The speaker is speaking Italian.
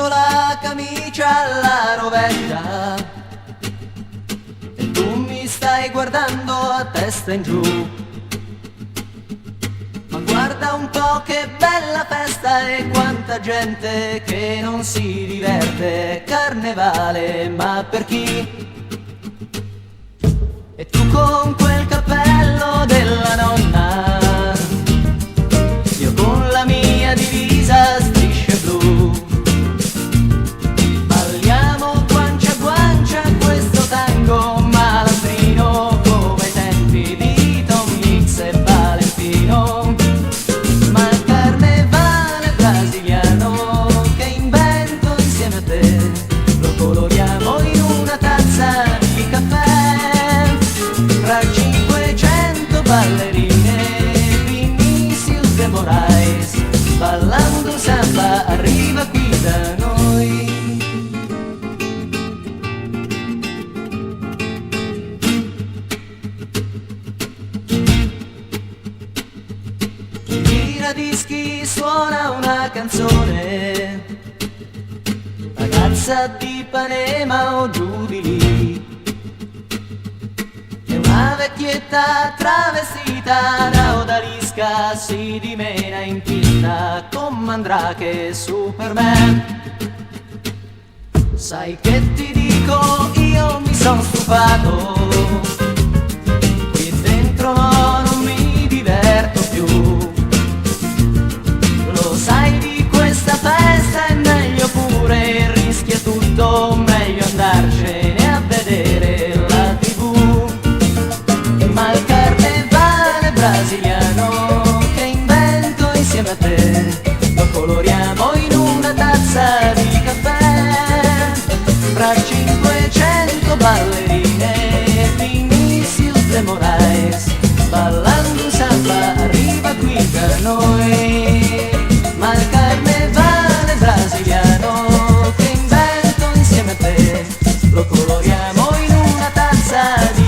messo la camicia alla rovescia e tu mi stai guardando a testa in giù. Ma guarda un po' che bella festa e quanta gente che non si diverte. Carnevale, ma per chi? E tu con quel cappello della nonna, io con la mia divisa a strisce blu. Balliamo guancia a guancia questo tango malandrino, come ai tempi di Tom Mix e Valentino. Ma il carnevale brasiliano che invento insieme a te lo coloriamo in una tazza di caffè. Tra 500 ballerine, Vinicius de Moraes, ballando samba arriva qui da noi. Chi tira dischi suona una canzone, ragazza di Ipanema o giù di lì. Una vecchietta travestita da odalisca si dimena in pista con Mandrake e Superman. Sai che ti dico, io mi son stufato, qui dentro no, non mi diverto più. Lo sai di questa festa è meglio pure, rischia tutto, meglio andarcene a vedere la TV. Ma il carnevale brasiliano che invento insieme a te lo coloriamo in una tazza di caffè. Fra 500 ballerine, Vinicius de Moraes, ballando samba arriva qui da noi. Ma il carnevale brasiliano che invento insieme a te lo coloriamo in una tazza di